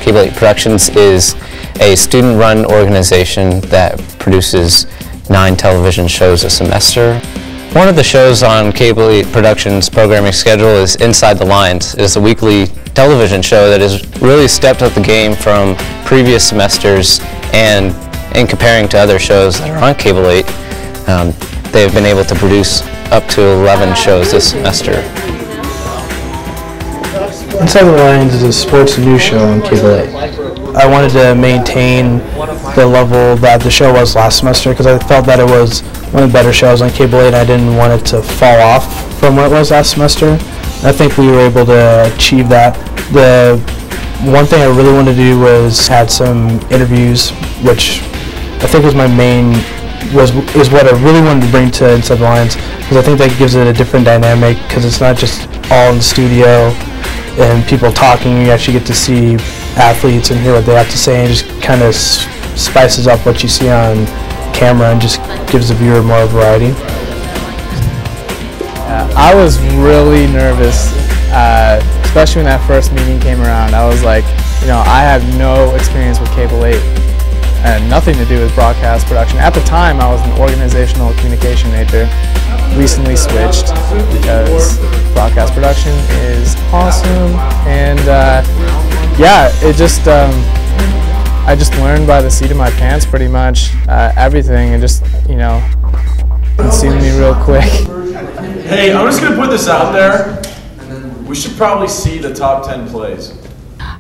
Cable 8 Productions is a student-run organization that produces 9 television shows a semester. One of the shows on Cable 8 Productions' programming schedule is Inside the Lines. It is a weekly television show that has really stepped up the game from previous semesters, and in comparing to other shows that are on Cable 8, they've been able to produce up to 11 shows this semester. Inside the Lines is a sports news show on Cable 8. I wanted to maintain the level that the show was last semester because I felt that it was one of the better shows on Cable 8. I didn't want it to fall off from what it was last semester. I think we were able to achieve that. The one thing I really wanted to do was add some interviews, which I think was my main, is what I really wanted to bring to Inside the Lines, because I think that gives it a different dynamic, because it's not just all in the studio and people talking. You actually get to see athletes and hear what they have to say, and just kind of spices up what you see on camera and just gives the viewer more variety. I was really nervous, especially when that first meeting came around. I was like, I have no experience with Cable 8 and nothing to do with broadcast production. At the time, I was an organizational communication major. Recently switched because broadcast production is awesome, and yeah, it just I just learned by the seat of my pants pretty much everything, and just consumed me real quick. Hey, I'm just gonna put this out there. We should probably see the top 10 plays.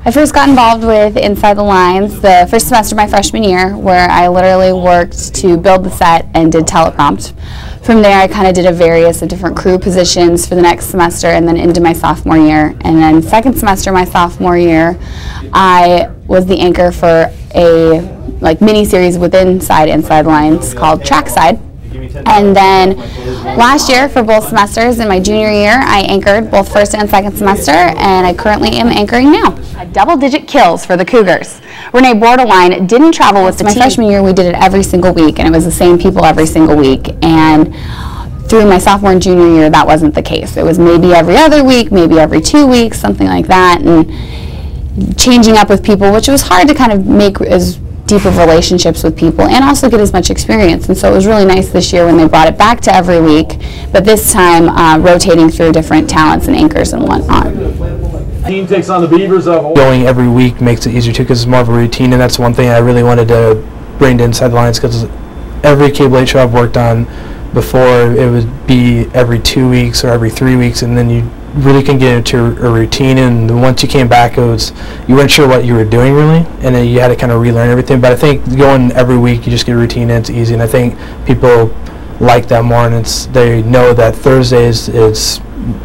I first got involved with Inside the Lines the first semester of my freshman year, where I literally worked to build the set and did teleprompt. From there, I kind of did a various of different crew positions for the next semester and then into my sophomore year. And then second semester, my sophomore year, I was the anchor for a mini-series within Inside the Lines called Trackside. And then last year, for both semesters in my junior year, I anchored both first and second semester, and I currently am anchoring now. Double-digit kills for the Cougars. Renee Borderline didn't travel with the team. My freshman year, we did it every single week, and it was the same people every single week. And through my sophomore and junior year, that wasn't the case. It was maybe every other week, maybe every 2 weeks, something like that, and changing up with people, which was hard to kind of make as deep of relationships with people and also get as much experience. And so it was really nice this year when they brought it back to every week, but this time rotating through different talents and anchors and whatnot. Team takes on the Beavers of... Going every week makes it easier too, because it's more of a routine, and that's one thing I really wanted to bring to Inside the Lines, because every Cable 8 show I've worked on before, it would be every 2 weeks or every 3 weeks, and then you really can get into a routine, and once you came back, you weren't sure what you were doing really, and then you had to kind of relearn everything. But I think going every week, you just get a routine and it's easy, and I think people like that more, and they know that Thursdays is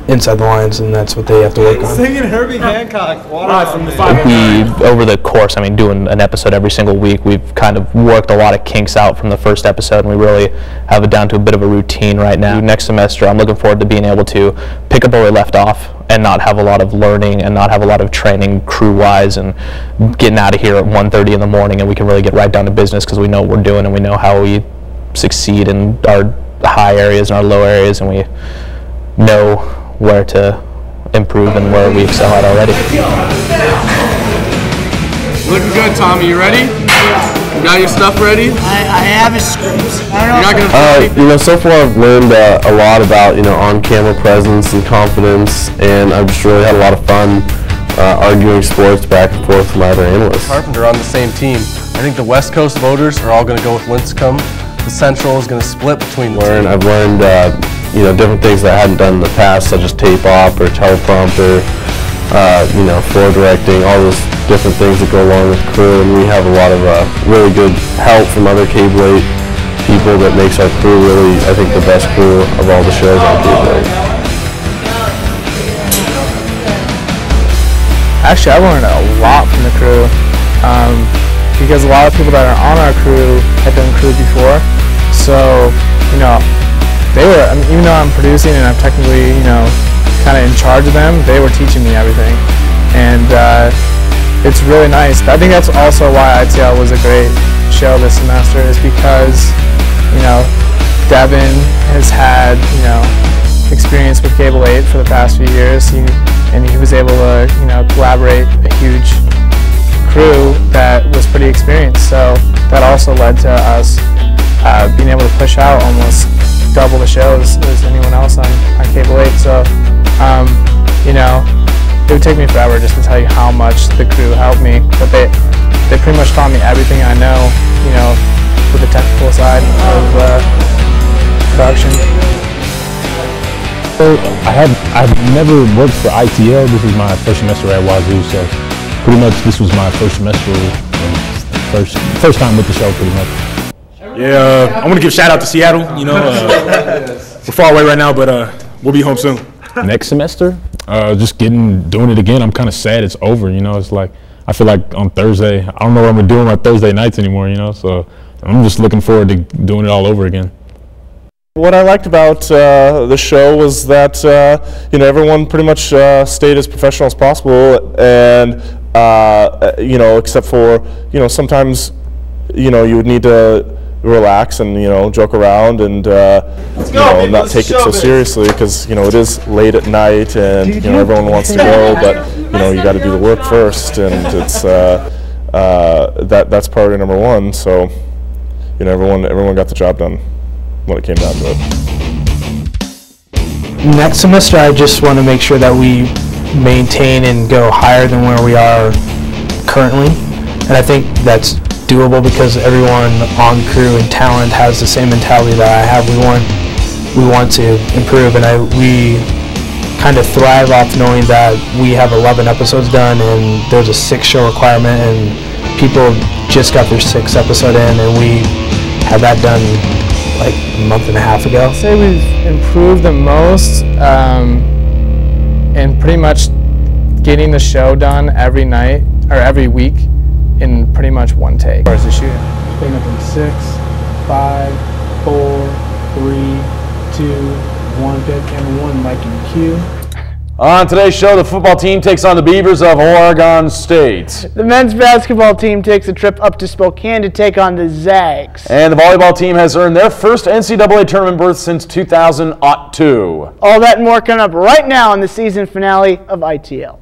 Inside the Lines, and that's what they have to work on. Singing Herbie Hancock. From the over the course, doing an episode every single week, we've kind of worked a lot of kinks out from the first episode, and we really have it down to a bit of a routine right now. Next semester, I'm looking forward to being able to pick up where we left off and not have a lot of learning and not have a lot of training crew-wise, and getting out of here at 1:30 in the morning, and we can really get right down to business because we know what we're doing and we know how we succeed in our high areas and our low areas, and we know where to improve and where we excel at already. Looking good, Tommy. You ready? You got your stuff ready? I have a script. You're not gonna so far I've learned a lot about on-camera presence and confidence, and I've just really had a lot of fun arguing sports back and forth with my other analysts. Carpenter on the same team. I think the West Coast voters are all going to go with Lincecum. The Central is going to split between the two. I've learned different things that I hadn't done in the past, such as tape op or teleprompter, floor directing, all those different things that go along with crew. And we have a lot of really good help from other Cable 8 people that makes our crew really, I think, the best crew of all the shows on Cable 8. Actually, I learned a lot from the crew, because a lot of people that are on our crew have done crew before. So, they were, even though I'm producing and I'm technically, kind of in charge of them, they were teaching me everything. And it's really nice. I think that's also why ITL was a great show this semester, is because, Devin has had, experience with Cable 8 for the past few years, and he was able to, you know, collaborate a huge crew that was pretty experienced. So that also led to us being able to push out almost double the shows as anyone else on Cable 8. So, you know, it would take me forever just to tell you how much the crew helped me, but they pretty much taught me everything I know, you know, with the technical side of production. So I've never worked for ITL. This is my first semester at Wazoo, so pretty much this was my first semester and first time with the show, pretty much. Yeah, I want to give a shout out to Seattle. You know, we're far away right now, but we'll be home soon. Next semester, just doing it again. I'm kind of sad it's over. You know, it's like I feel like on Thursday, I don't know what I'm gonna do on my Thursday nights anymore. You know, so I'm just looking forward to doing it all over again. What I liked about the show was that you know, everyone pretty much stayed as professional as possible, and you know, except for, you know, sometimes, you know, you would need to relax and, you know, joke around and you know, not take it so seriously, because, you know, it is late at night and, you know, everyone wants to go, but, you know, you got to do the work first, and it's that's priority number one. So, you know, everyone got the job done when it came down to it. Next semester, I just want to make sure that we maintain and go higher than where we are currently, and I think that's doable because everyone on crew and talent has the same mentality that I have. We want to improve, and we kind of thrive off knowing that we have 11 episodes done and there's a 6-show requirement, and people just got their 6th episode in, and we had that done like a month and a half ago. I'd say we've improved the most in pretty much getting the show done every night or every week in pretty much one take. As the shooting, picking up in 6, 5, 4, 3, 2, 1, pick and 1, Mike and Q. On today's show, the football team takes on the Beavers of Oregon State. The men's basketball team takes a trip up to Spokane to take on the Zags. And the volleyball team has earned their first NCAA tournament berth since 2002. All that and more coming up right now in the season finale of ITL.